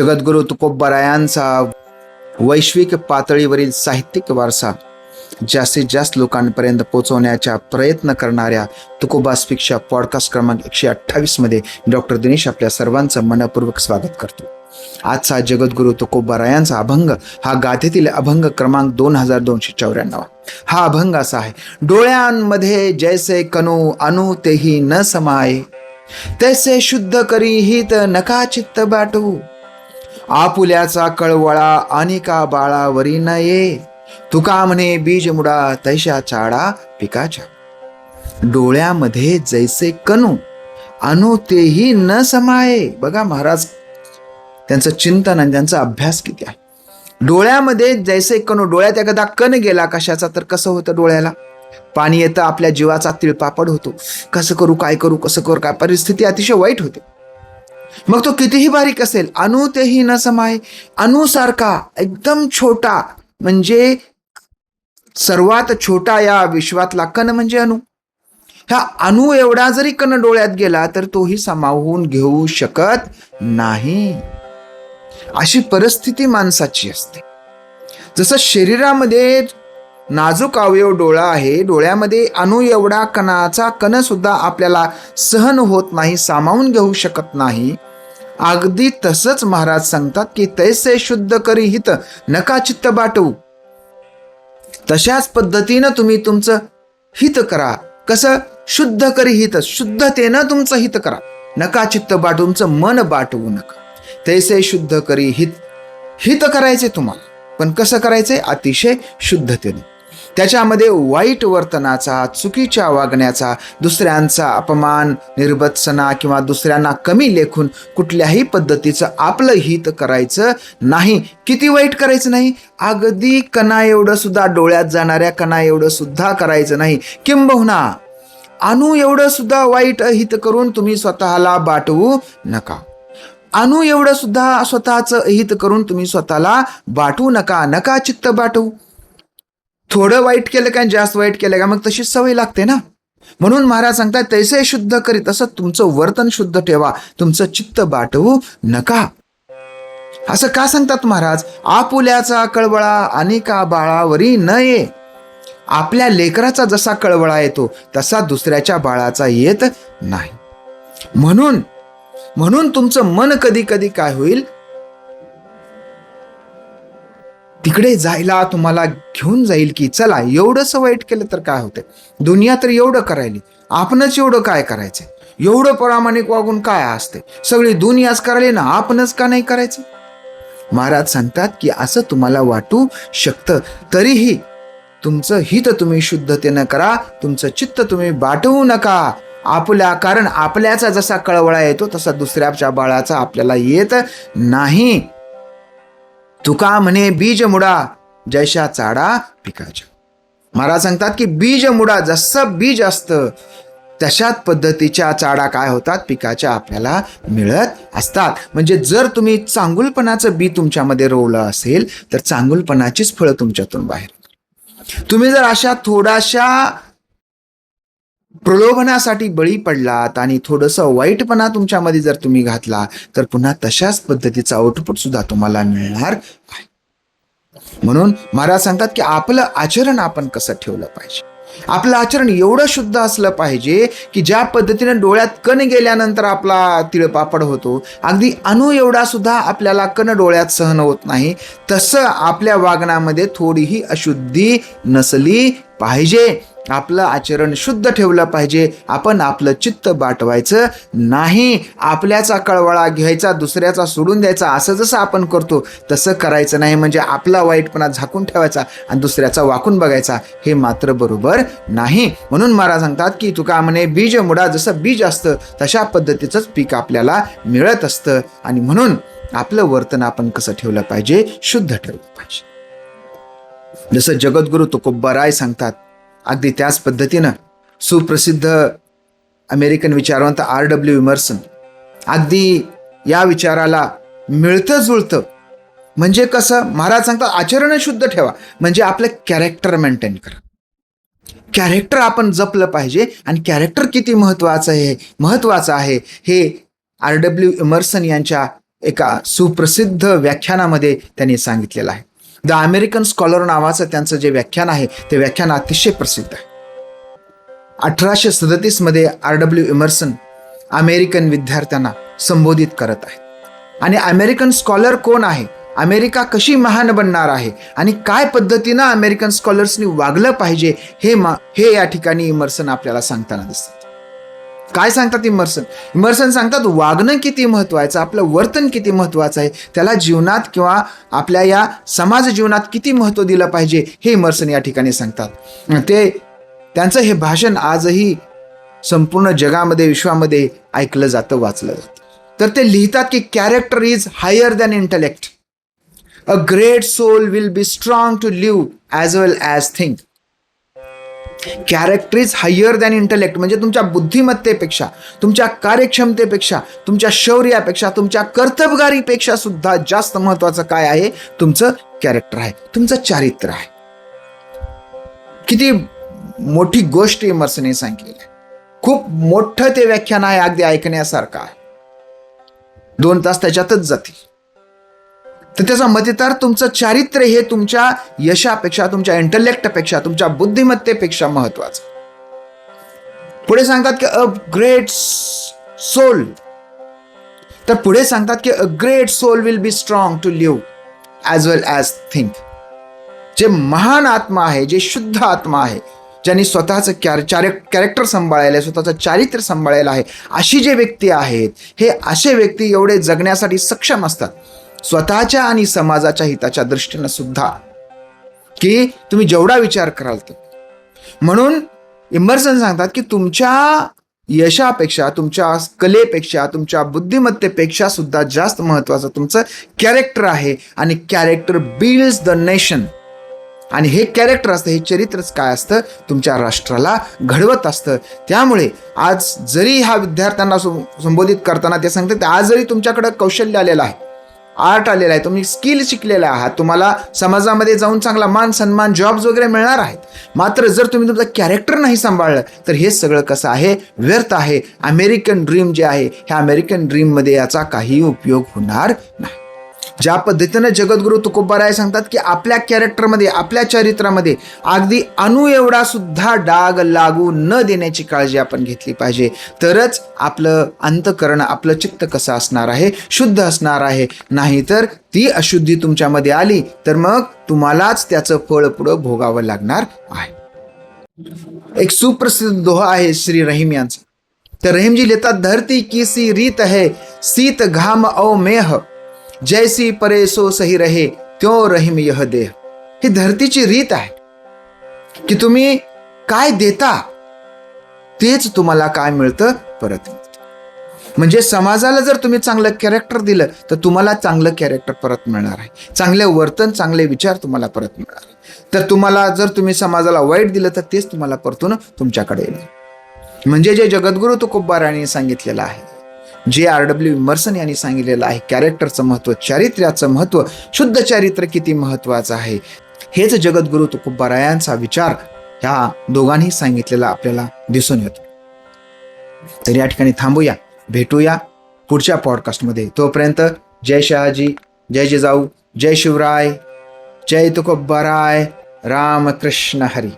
जगद्गुरू तुकोबारायांचा वैश्विक पातळीवरील साहित्यिक वारसा जास्तीत जास्त लोकांपर्यंत पोहोचवण्याचा प्रयत्न करणाऱ्या तुकोबा स्पीकच्या पॉडकास्ट क्रमांक 128 मध्ये डॉक्टर दिनेश आपल्या सर्वांचं मनपूर्वक स्वागत करतो. आजचा जगद्गुरू तुकोबारायांचा अभंग हा गाथेतील अभंग क्रमांक 2294. हा अभंग असा आहे: डोळ्यांमध्ये जैसे कणू अनु तेही न समाये, तैसे शुद्ध करी हित नका चित्त बाटू. आपुल्याचा कळवळा अनिका बाळावरी न ये, तुका म्हणे बीज मुडा तैशा चाडा पिकाच्या. डोळ्यामध्ये जैसे कणू अनु तेही न समाये. बघा महाराज त्यांचं चिंतन आणि त्यांचा अभ्यास किती आहे. डोळ्यामध्ये जैसे कणू, डोळ्यात एखादा कण गेला कशाचा तर कसं होतं, डोळ्याला पाणी येतं, आपल्या जीवाचा तिळपापड होतो. कसं करू, काय करू, कसं करू, काय, परिस्थिती अतिशय वाईट होते. मग तो कितीही बारीक असेल, अणु तेही न समाये. अणुसारखा एकदम छोटा, म्हणजे सर्वात छोटा या विश्वातला कण म्हणजे अणु. ह्या अणु एवढा जरी कण डोळ्यात गेला तर तोही सामावून घेऊ शकत नाही. अशी परिस्थिती माणसाची असते. जसं शरीरामध्ये नाजूक अवयव डोळा आहे, डोळ्यामध्ये अणु एवढा कणाचा कण सुद्धा आपल्याला सहन होत नाही, सामावून घेऊ शकत नाही. अगदी तसंच महाराज सांगतात की तैसे शुद्ध करी हित नका चित्त बाटवू. तशाच पद्धतीनं तुम्ही तुमचं हित करा. कसं? शुद्ध करी हित, शुद्धतेनं तुमचं हित करा. नका चित्त बाटू, तुमचं मन बाटवू नका. तैसे शुद्ध करी हित, हित करायचे तुम्हाला, पण कसं करायचंय? अतिशय शुद्धतेने. त्याच्यामध्ये वाईट वर्तनाचा, चुकीच्या वागण्याचा, दुसऱ्यांचा अपमान, निर्बत्सना किंवा दुसऱ्यांना कमी लेखून कुठल्याही पद्धतीचं आपलं हित करायचं नाही. किती वाईट करायचं नाही? अगदी कणा एवढं सुद्धा, डोळ्यात जाणाऱ्या कणा एवढं सुद्धा करायचं नाही. किंबहुना अणु एवढं सुद्धा वाईट हित करून तुम्ही स्वतःला बाटवू नका. अणु एवढं सुद्धा स्वतःचं हित करून तुम्ही स्वतःला बाटवू नका. नका चित्त बाटवू. थोडं वाईट केलं काय, जास्त वाईट केलं का, मग तशी सवय लागते ना. म्हणून महाराज सांगतात तैसे शुद्ध करी, तसं तुमचं वर्तन शुद्ध ठेवा, तुमचं चित्त बाटवू नका. असं का सांगतात महाराज? आपुल्याचा कळवळा अनेका बाळावरी न ये. आपल्या लेकराचा जसा कळवळा येतो तसा दुसऱ्याच्या बाळाचा येत नाही. म्हणून तुमचं मन कधी कधी काय होईल, तिकडे जायला तुम्हाला घेऊन जाईल की चला एवढंच वाईट केलं तर काय होतंय, दुनिया तर एवढं करायली, आपणच एवढं काय करायचंय, एवढं प्रामाणिक वागून काय असते, सगळी दुनियाच करायली ना, आपणच का नाही करायचं. महाराज सांगतात की असं तुम्हाला वाटू शकतं, तरीही तुमचं हित तुम्ही शुद्धतेनं करा, तुमचं चित्त तुम्ही बाटवू नका. कारण आपल्याचा जसा कळवळा येतो तसा दुसऱ्याच्या बाळाचा आपल्याला येत नाही. तुका म्हणे बीज मुडा जैशा चाडा पिकाच्या. महाराज सांगतात की बीज मुडा, जसं बीज असतं तशाच पद्धतीच्या चाडा काय होतात, पिकाच्या आपल्याला मिळत असतात. म्हणजे जर तुम्ही चांगुलपणाचं बी तुमच्यामध्ये रोवलं असेल तर चांगुलपणाचीच फळं तुमच्यातून बाहेर. तुम्ही जर अशा थोड्याशा प्रलोभनासाठी बळी पडलात आणि थोडंसं वाईटपणा तुमच्यामध्ये जर तुम्ही घातला तर पुन्हा तशाच पद्धतीचा आउटपुट सुद्धा तुम्हाला मिळणार आहे. म्हणून महाराज सांगतात की आपलं आचरण आपण कसं ठेवलं पाहिजे. आपलं आचरण एवढं शुद्ध असलं पाहिजे की ज्या पद्धतीने डोळ्यात कण गेल्यानंतर आपला तिळपापड होतो, अगदी अणु एवढा सुद्धा आपल्याला कण डोळ्यात सहन होत नाही, तसं आपल्या वागण्यामध्ये थोडीही अशुद्धी नसली पाहिजे. आपलं आचरण शुद्ध ठेवलं पाहिजे. आपण आपलं चित्त बाटवायचं नाही. आपल्याचा कळवळा घ्यायचा, दुसऱ्याचा सोडून द्यायचा, असं जसं आपण करतो तसं करायचं नाही. म्हणजे आपला वाईटपणा झाकून ठेवायचा आणि दुसऱ्याचा वाकून बघायचा, हे मात्र बरोबर नाही. म्हणून महाराज सांगतात की तुका म्हणे बीज मुडा, जसं बीज असतं तशा पद्धतीचंच पीक आपल्याला मिळत असतं. आणि म्हणून आपलं वर्तन आपण कसं ठेवलं पाहिजे, शुद्ध ठेवलं पाहिजे. जसं जगद्गुरू तुकोबाराय सांगतात, अगदी त्याच पद्धतीनं सुप्रसिद्ध अमेरिकन विचारवंत R.W. इमर्सन अगदी या विचाराला मिळतं जुळतं. म्हणजे कसं? महाराज सांगतात आचरण शुद्ध ठेवा, म्हणजे आपलं कॅरेक्टर मेंटेन करा. कॅरेक्टर आपण जपलं पाहिजे. आणि कॅरेक्टर किती महत्वाचं आहे हे R.W. इमर्सन यांच्या एका सुप्रसिद्ध व्याख्यानामध्ये त्यांनी सांगितलेलं आहे. द अमेरिकन स्कॉलर नावाचं त्यांचं जे व्याख्यान आहे ते व्याख्यान अतिशय प्रसिद्ध आहे. 1837 मध्ये R.W. इमर्सन अमेरिकन विद्यार्थ्यांना संबोधित करत आहे. आणि अमेरिकन स्कॉलर कोण आहे, अमेरिका कशी महान बनणार आहे आणि काय पद्धतीनं अमेरिकन स्कॉलर्सनी वागलं पाहिजे हे या ठिकाणी इमर्सन आपल्याला सांगताना दिसतात. काय सांगतात इमर्सन सांगतात वागणं किती महत्वाचं, आपलं वर्तन किती महत्वाचं आहे, त्याला जीवनात किंवा आपल्या या समाज जीवनात किती महत्व दिलं पाहिजे हे इमर्सन या ठिकाणी सांगतात. त्यांचं हे भाषण आजही संपूर्ण जगामध्ये विश्वामध्ये ऐकलं जातं, वाचलं जातं. तर ते लिहितात की character is higher than intellect. A great soul will be strong to live as well as think. Character is higher than intellect म्हणजे तुमच्या बुद्धिमत्तेपेक्षा, तुमच्या कार्यक्षमतेपेक्षा, तुमच्या शौर्यापेक्षा, तुमच्या कर्तबगारीपेक्षा सुद्धा जास्त महत्वाचं काय आहे, तुमचं कॅरेक्टर आहे, तुमचं चारित्र्य आहे. किती मोठी गोष्ट इमर्सनने सांगितलेली आहे. खूप मोठं ते व्याख्यान आहे, अगदी ऐकण्यासारखं आहे. 2 तास त्याच्यातच जातील. तर त्याचा मतेदार तुमचं चारित्र्य हे तुमच्या यशापेक्षा, तुमच्या इंटेलेक्टपेक्षा, तुमच्या बुद्धिमत्तेपेक्षा महत्वाचं. पुढे सांगतात की अ ग्रेट सोल, तर पुढे सांगतात की a great soul will be strong to live as well as think. जे महान आत्मा आहे, जे शुद्ध आत्मा आहे, ज्यांनी स्वतःचं कॅरेक्टर सांभाळायला आहे, स्वतःचं चारित्र्य सांभाळायला आहे, अशी जे व्यक्ती आहेत, हे असे व्यक्ती एवढे जगण्यासाठी सक्षम असतात, स्वतःच्या आणि समाजाच्या हिताच्या दृष्टीनं सुद्धा, की तुम्ही जेवढा विचार कराल तर. म्हणून इमर्सन सांगतात की तुमच्या यशापेक्षा, तुमच्या कलेपेक्षा, तुमच्या बुद्धिमत्तेपेक्षा सुद्धा जास्त महत्वाचं तुमचं कॅरेक्टर आहे. आणि कॅरेक्टर बिल्ड्स द नेशन. आणि हे कॅरेक्टर असतं, हे चरित्रच काय असतं, तुमच्या राष्ट्राला घडवत असतं. त्यामुळे आज जरी ह्या विद्यार्थ्यांना संबोधित करताना ते सांगतात, आज जरी तुमच्याकडे कौशल्य आलेलं आहे, आर्ट आलेला आहे, तुम्ही स्किल शिकलेले आहात, तुम्हाला समाजामध्ये जाऊन चांगला मान सन्मान, जॉब्स वगैरे मिळणार आहेत, मात्र जर तुम्ही तुमचं कॅरेक्टर नाही सांभाळलं तर हे सगळं कसं आहे, व्यर्थ आहे. अमेरिकन ड्रीम जे आहे, ह्या अमेरिकन ड्रीममध्ये याचा काही उपयोग होणार नाही. ज्या पद्धतीनं जगद्गुरु तुकोबाराय सांगतात की आपल्या कॅरेक्टरमध्ये, आपल्या चरित्रामध्ये अगदी अणू एवढा सुद्धा डाग लागू न देण्याची काळजी आपण घेतली पाहिजे, तरच आपलं अंतःकरण, आपलं चित्त कसं असणार आहे, शुद्ध असणार आहे. नाहीतर ती अशुद्धी तुमच्यामध्ये आली तर मग तुम्हालाच त्याचं फळ पुढं भोगावं लागणार आहे. एक सुप्रसिद्ध दोहा आहे श्री रहीम यांचा. तर रहीमजी लिहितात, धरती की सी रीत है, शीत घाम औ मेह, जैसी परे सो सही रहे, त्यो रहीम यह देह. ही धरतीची रीत आहे की तुम्ही काय देता तेच तुम्हाला काय मिळतं, परत मिळतं. म्हणजे समाजाला जर तुम्ही चांगलं कॅरेक्टर दिलं तर तुम्हाला चांगलं कॅरेक्टर परत मिळणार आहे, चांगले वर्तन, चांगले विचार तुम्हाला परत मिळणार आहे. तर तुम्हाला जर तुम्ही समाजाला वाईट दिलं तर तेच तुम्हाला परतून तुमच्याकडे येईल. म्हणजे जे जगद्गुरु तुकोबारायांनी सांगितलेलं आहे, जे R.W. इमर्सन यांनी सांगितलेलं आहे, कॅरेक्टरचं महत्व, चारित्र्याचं महत्व, शुद्ध चारित्र्य किती महत्वाचं आहे, हेच जगद्गुरु तुकोबारायांचा विचार ह्या दोघांनी सांगितलेला आपल्याला दिसून येतो. तर या ठिकाणी थांबूया, भेटूया पुढच्या पॉडकास्टमध्ये. तोपर्यंत जय शहाजी, जय जिजाऊ, जय शिवराय, जय तुकोबाराय, रामकृष्ण हरी.